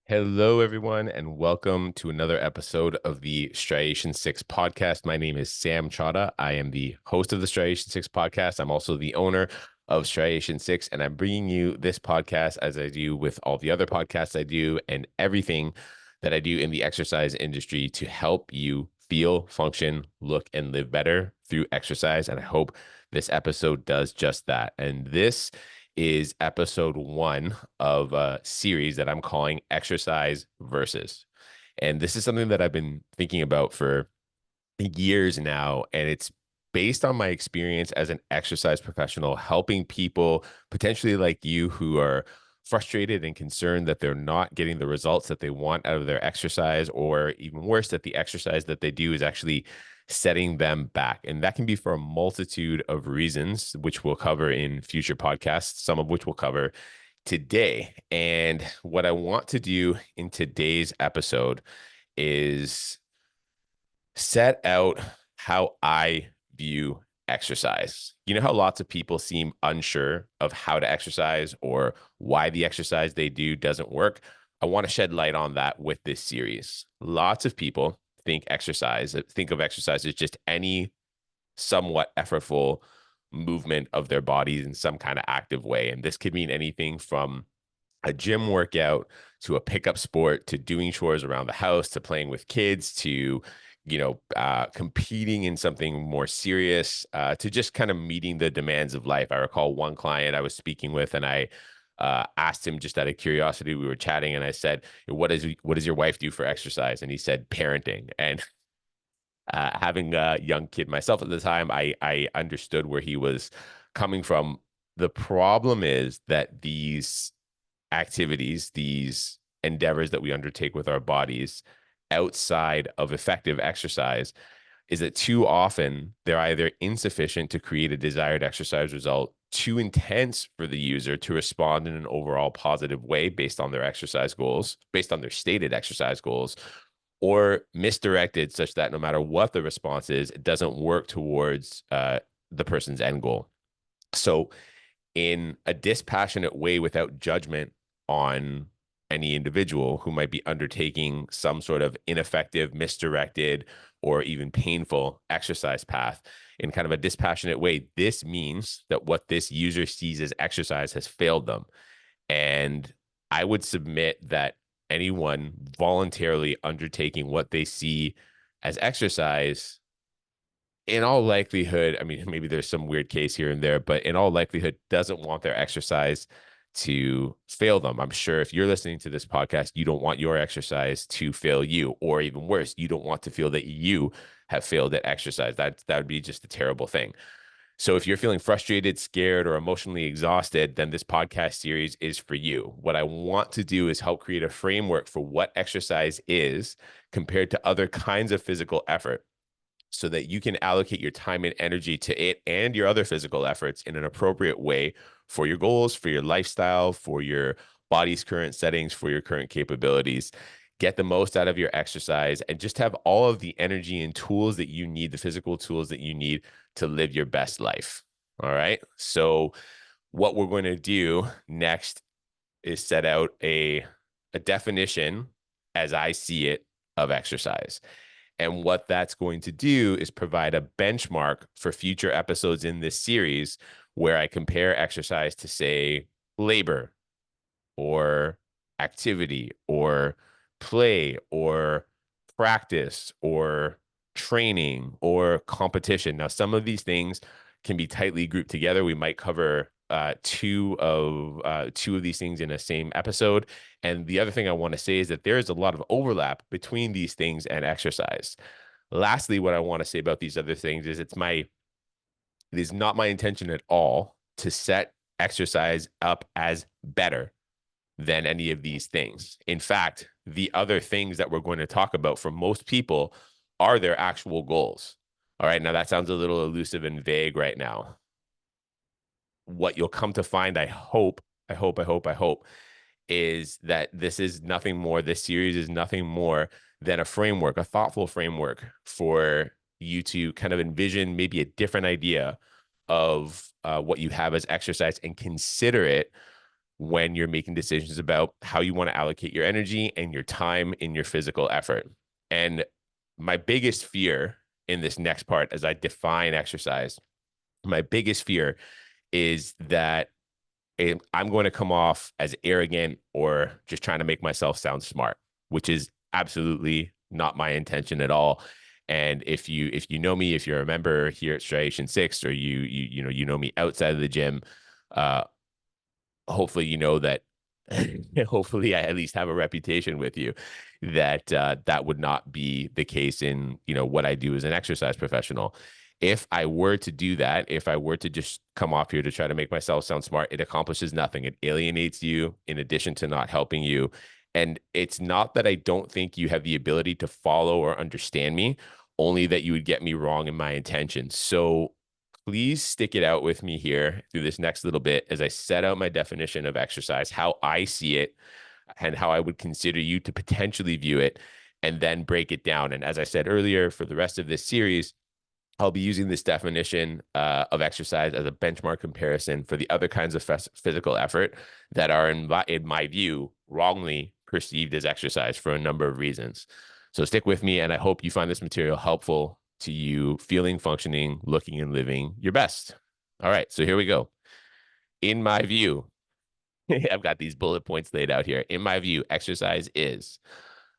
Hello, everyone, and welcome to another episode of the Striation 6 podcast. My name is Sam Chada. I am the host of the Striation 6 podcast. I'm also the owner of Striation 6, and I'm bringing you this podcast as I do with all the other podcasts I do and everything that I do in the exercise industry to help you feel, function, look, and live better through exercise. And I hope this episode does just that. And this is episode one of a series that I'm calling Exercise Versus. And this is something that I've been thinking about for years now. And it's based on my experience as an exercise professional, helping people potentially like you who are frustrated and concerned that they're not getting the results that they want out of their exercise, or even worse, that the exercise that they do is actually setting them back. And that can be for a multitude of reasons, which we'll cover in future podcasts, some of which we'll cover today. And what I want to do in today's episode is set out how I view exercise. You know how lots of people seem unsure of how to exercise or why the exercise they do doesn't work? I want to shed light on that with this series. Lots of people think of exercise as just any somewhat effortful movement of their bodies in some kind of active way. And this could mean anything from a gym workout to a pickup sport to doing chores around the house to playing with kids to competing in something more serious, to just kind of meeting the demands of life. I recall one client I was speaking with, and I asked him just out of curiosity. We were chatting, and I said, "What does your wife do for exercise?" And he said, "Parenting." And having a young kid myself at the time, I understood where he was coming from. The problem is that these activities, these endeavors that we undertake with our bodies outside of effective exercise, is that too often they're either insufficient to create a desired exercise result, too intense for the user to respond in an overall positive way based on their exercise goals, based on their stated exercise goals, or misdirected such that no matter what the response is, it doesn't work towards the person's end goal. So, in a dispassionate way, without judgment on any individual who might be undertaking some sort of ineffective, misdirected, or even painful exercise path, in kind of a dispassionate way, this means that what this user sees as exercise has failed them. And I would submit that anyone voluntarily undertaking what they see as exercise, in all likelihood, I mean, maybe there's some weird case here and there, but in all likelihood, doesn't want their exercise to fail them. I'm sure if you're listening to this podcast, you don't want your exercise to fail you, or even worse, you don't want to feel that you have failed at exercise. That would be just a terrible thing. So if you're feeling frustrated, scared, or emotionally exhausted, then this podcast series is for you. What I want to do is help create a framework for what exercise is compared to other kinds of physical effort, so that you can allocate your time and energy to it and your other physical efforts in an appropriate way for your goals, for your lifestyle, for your body's current settings, for your current capabilities. Get the most out of your exercise and just have all of the energy and tools that you need, the physical tools that you need to live your best life. All right. So, what we're going to do next is set out a definition as I see it of exercise. And what that's going to do is provide a benchmark for future episodes in this series where I compare exercise to, say, labor or activity or play or practice or training or competition. Now, some of these things can be tightly grouped together. We might cover two of these things in a same episode. And the other thing I want to say is that there is a lot of overlap between these things and exercise. Lastly, what I want to say about these other things is it is not my intention at all to set exercise up as better than any of these things. In fact, the other things that we're going to talk about for most people are their actual goals. All right. Now that sounds a little elusive and vague right now. What you'll come to find, I hope, is that this series is nothing more than a framework, a thoughtful framework for you to kind of envision maybe a different idea of what you have as exercise and consider it when you're making decisions about how you want to allocate your energy and your time in your physical effort. And my biggest fear in this next part, as I define exercise, my biggest fear is that I'm going to come off as arrogant or just trying to make myself sound smart, which is absolutely not my intention at all. And if you know me, if you're a member here at Striation 6, or you know me outside of the gym, uh, hopefully you know that hopefully I at least have a reputation with you, that that would not be the case in what I do as an exercise professional. If I were to do that, if I were to just come off here to try to make myself sound smart, it accomplishes nothing. It alienates you in addition to not helping you. And it's not that I don't think you have the ability to follow or understand me, only that you would get me wrong in my intentions. So please stick it out with me here through this next little bit as I set out my definition of exercise, how I see it, and how I would consider you to potentially view it, and then break it down. And as I said earlier, for the rest of this series, I'll be using this definition of exercise as a benchmark comparison for the other kinds of physical effort that are, in my view, wrongly perceived as exercise for a number of reasons. So stick with me, and I hope you find this material helpful to you feeling, functioning, looking, and living your best. All right, so here we go. In my view, I've got these bullet points laid out here. In my view, exercise is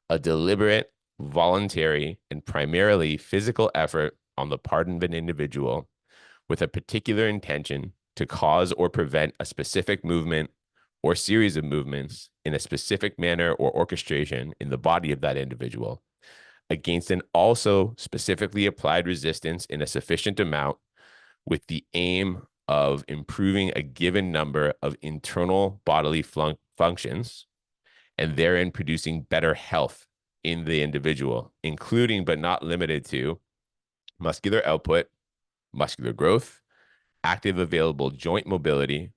a deliberate, voluntary, and primarily physical effort on the part of an individual with a particular intention to cause or prevent a specific movement or series of movements in a specific manner or orchestration in the body of that individual against an also specifically applied resistance in a sufficient amount with the aim of improving a given number of internal bodily functions and therein producing better health in the individual, including but not limited to muscular output, muscular growth, active available joint mobility,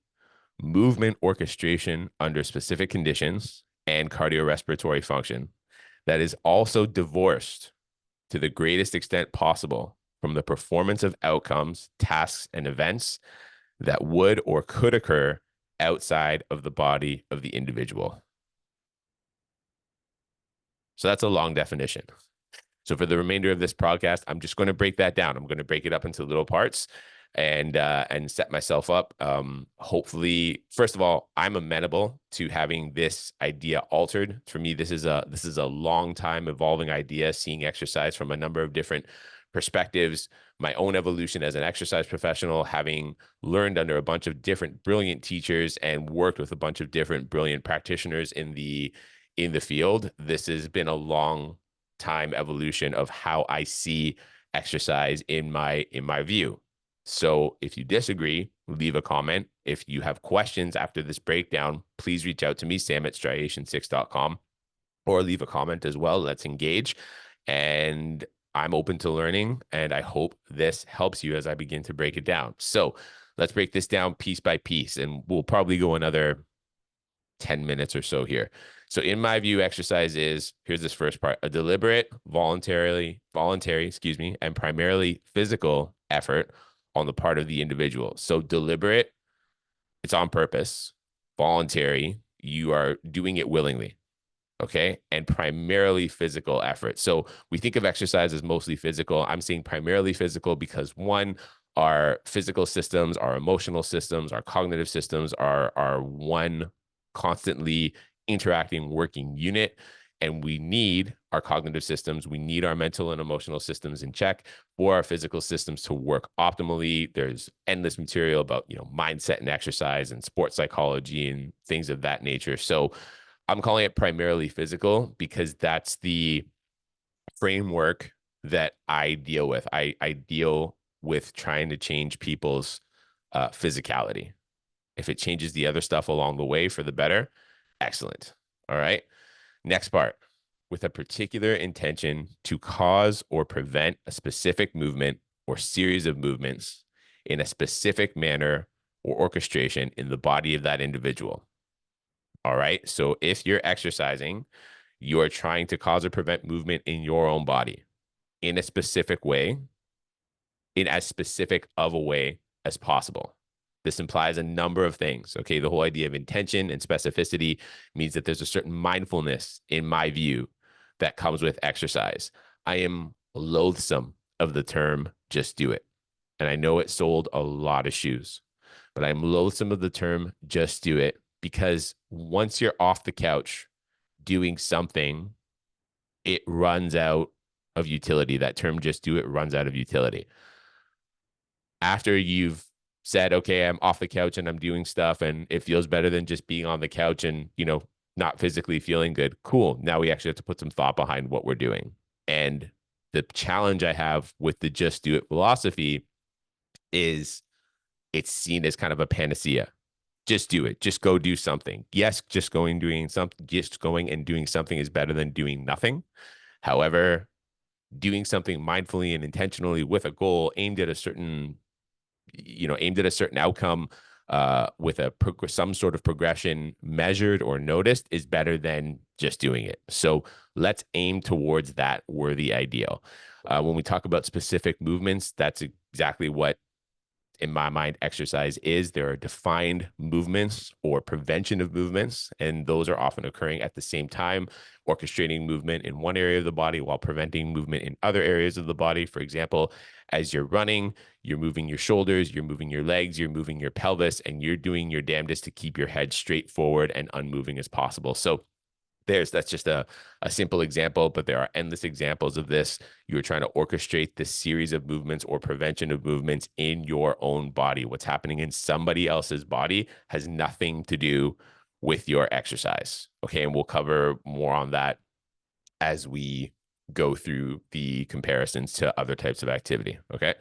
movement orchestration under specific conditions, and cardiorespiratory function that is also divorced to the greatest extent possible from the performance of outcomes, tasks, and events that would or could occur outside of the body of the individual. So that's a long definition. So for the remainder of this podcast, I'm just going to break that down. I'm going to break it up into little parts and set myself up. Hopefully, first of all, I'm amenable to having this idea altered. For me, this is a long time evolving idea, seeing exercise from a number of different perspectives, my own evolution as an exercise professional, having learned under a bunch of different brilliant teachers and worked with a bunch of different brilliant practitioners in the field. This has been a long time evolution of how I see exercise in my view. So if you disagree, leave a comment. If you have questions after this breakdown, please reach out to me, sam@striation6.com, or leave a comment as well. Let's engage. And I'm open to learning, and I hope this helps you as I begin to break it down. So let's break this down piece by piece, and we'll probably go another 10 minutes or so here. So in my view, exercise is, here's this first part, a deliberate, voluntary, and primarily physical effort on the part of the individual. So deliberate, it's on purpose. Voluntary, you are doing it willingly. Okay. And primarily physical effort. So we think of exercise as mostly physical. I'm saying primarily physical because, one, our physical systems, our emotional systems, our cognitive systems are one constantly interacting working unit, and we need our cognitive systems, we need our mental and emotional systems in check for our physical systems to work optimally. There's endless material about mindset and exercise and sports psychology and things of that nature. So I'm calling it primarily physical because that's the framework that I deal with. I deal with trying to change people's physicality. If it changes the other stuff along the way for the better, excellent. All right. Next part, with a particular intention to cause or prevent a specific movement or series of movements in a specific manner or orchestration in the body of that individual. All right. So if you're exercising, you are trying to cause or prevent movement in your own body in a specific way, in as specific of a way as possible. This implies a number of things. Okay. The whole idea of intention and specificity means that there's a certain mindfulness, in my view, that comes with exercise. I am loathsome of the term just do it. And I know it sold a lot of shoes, but I'm loathsome of the term just do it because once you're off the couch doing something, it runs out of utility. That term just do it runs out of utility. After you've said, okay, I'm off the couch and I'm doing stuff and it feels better than just being on the couch and, not physically feeling good. Cool. Now we actually have to put some thought behind what we're doing. And the challenge I have with the just do it philosophy is it's seen as kind of a panacea. Just do it. Just go do something. Yes, just going and doing something is better than doing nothing. However, doing something mindfully and intentionally with a goal aimed at a certain outcome, with some sort of progression measured or noticed, is better than just doing it. So let's aim towards that worthy ideal. When we talk about specific movements, that's exactly what, in my mind, exercise is. There are defined movements or prevention of movements, and those are often occurring at the same time, orchestrating movement in one area of the body while preventing movement in other areas of the body. For example, as you're running, you're moving your shoulders, you're moving your legs, you're moving your pelvis, and you're doing your damnedest to keep your head straight forward and unmoving as possible. So that's just a simple example, but there are endless examples of this. You're trying to orchestrate this series of movements or prevention of movements in your own body. What's happening in somebody else's body has nothing to do with your exercise. Okay. And we'll cover more on that as we go through the comparisons to other types of activity. Okay.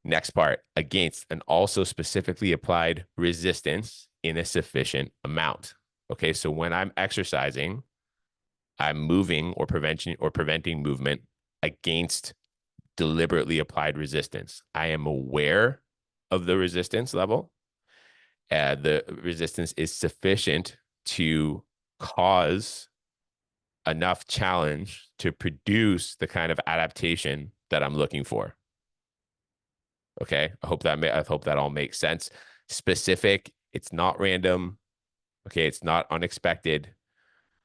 Next part, against an also specifically applied resistance in a sufficient amount. Okay, so when I'm exercising, I'm moving or preventing movement against deliberately applied resistance. I am aware of the resistance level. The resistance is sufficient to cause enough challenge to produce the kind of adaptation that I'm looking for. Okay, I hope that all makes sense. Specific, it's not random. Okay, it's not unexpected.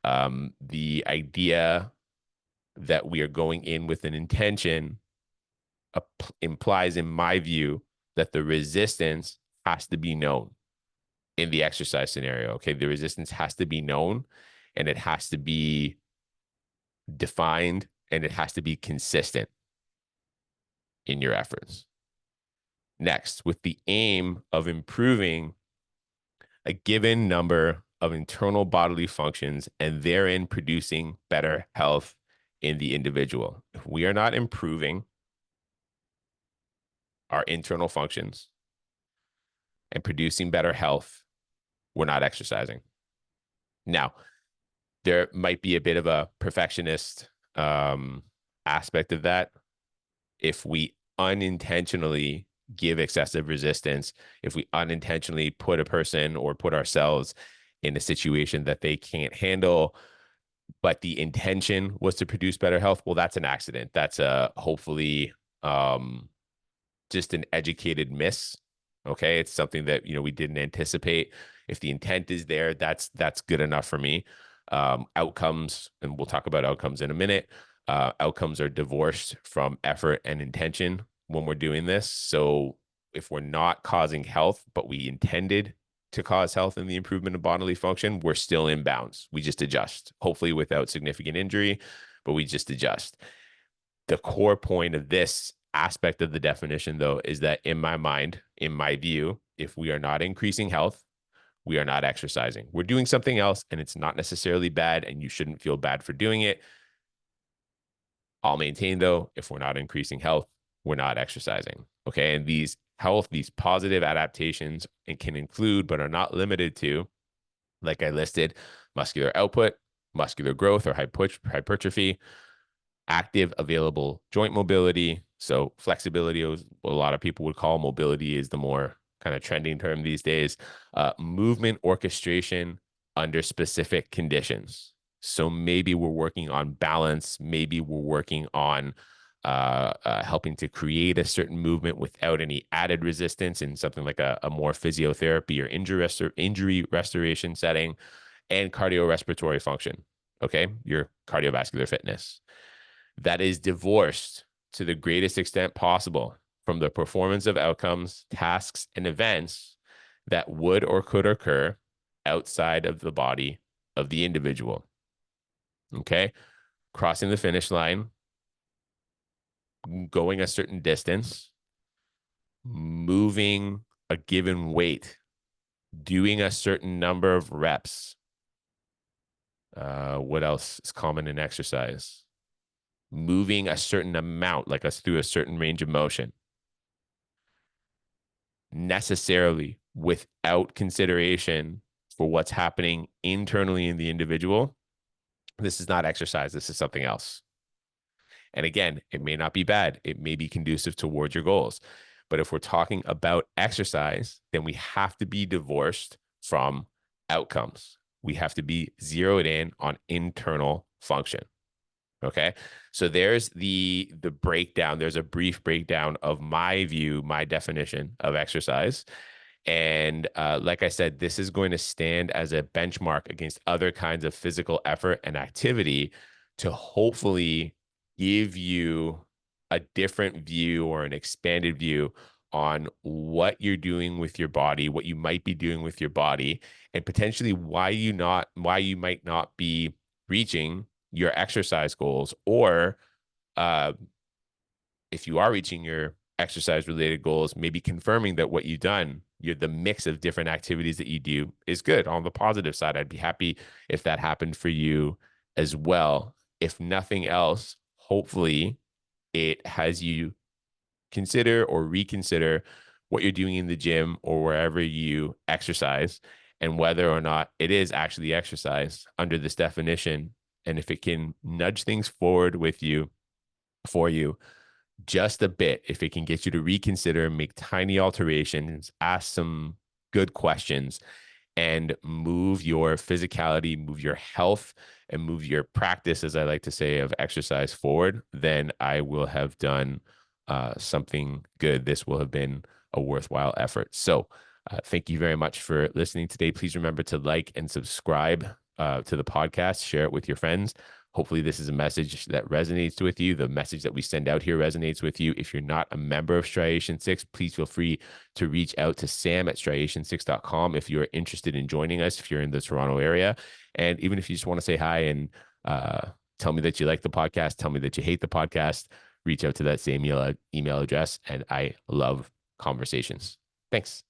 The idea that we are going in with an intention implies, in my view, that the resistance has to be known in the exercise scenario. Okay, the resistance has to be known, and it has to be defined, and it has to be consistent in your efforts. Next, with the aim of improving a given number of internal bodily functions and therein producing better health in the individual. If we are not improving our internal functions and producing better health, we're not exercising. Now, there might be a bit of a perfectionist aspect of that. If we unintentionally give excessive resistance, if we unintentionally put a person or put ourselves in a situation that they can't handle, but the intention was to produce better health, well, that's an accident. That's hopefully just an educated miss. Okay, it's something that we didn't anticipate. If the intent is there, that's good enough for me. Outcomes, and we'll talk about outcomes in a minute. Outcomes are divorced from effort and intention when we're doing this. So if we're not causing health, but we intended to cause health and the improvement of bodily function, we're still in bounds. We just adjust, hopefully without significant injury, but we just adjust. The core point of this aspect of the definition, though, is that in my mind, in my view, if we are not increasing health, we are not exercising. We're doing something else, and it's not necessarily bad, and you shouldn't feel bad for doing it. I'll maintain, though, if we're not increasing health, we're not exercising. Okay. And these positive adaptations, it can include, but are not limited to, like I listed, muscular output, muscular growth or hypertrophy, active available joint mobility. So flexibility, a lot of people would call mobility, is the more kind of trending term these days. Movement orchestration under specific conditions. So maybe we're working on balance. Maybe we're working on helping to create a certain movement without any added resistance in something like a more physiotherapy or injury restoration setting, and cardiorespiratory function. Okay, your cardiovascular fitness. That is divorced to the greatest extent possible from the performance of outcomes, tasks, and events that would or could occur outside of the body of the individual. Okay, crossing the finish line, going a certain distance, moving a given weight, doing a certain number of reps. What else is common in exercise? Moving a certain amount, like us through a certain range of motion, necessarily without consideration for what's happening internally in the individual. This is not exercise. This is something else. And again, it may not be bad. It may be conducive towards your goals. But if we're talking about exercise, then we have to be divorced from outcomes. We have to be zeroed in on internal function. Okay. So there's the breakdown. There's a brief breakdown of my view, my definition of exercise. And like I said, this is going to stand as a benchmark against other kinds of physical effort and activity to hopefully give you a different view or an expanded view on what you're doing with your body, what you might be doing with your body, and potentially why you might not be reaching your exercise goals, or if you are reaching your exercise related goals, maybe confirming that what you've done, the mix of different activities that you do is good. On the positive side, I'd be happy if that happened for you as well. If nothing else, hopefully it has you consider or reconsider what you're doing in the gym or wherever you exercise, and whether or not it is actually exercise under this definition. And if it can nudge things forward for you just a bit, if it can get you to reconsider, make tiny alterations, ask some good questions, and move your physicality, move your health, and move your practice, as I like to say, of exercise forward, then I will have done something good. This will have been a worthwhile effort. So thank you very much for listening today. Please remember to like and subscribe to the podcast, share it with your friends. Hopefully this is a message that resonates with you. The message that we send out here resonates with you. If you're not a member of Striation 6, please feel free to reach out to Sam at striation6.com if you're interested in joining us, if you're in the Toronto area. And even if you just want to say hi and tell me that you like the podcast, tell me that you hate the podcast, reach out to that same email address. And I love conversations. Thanks.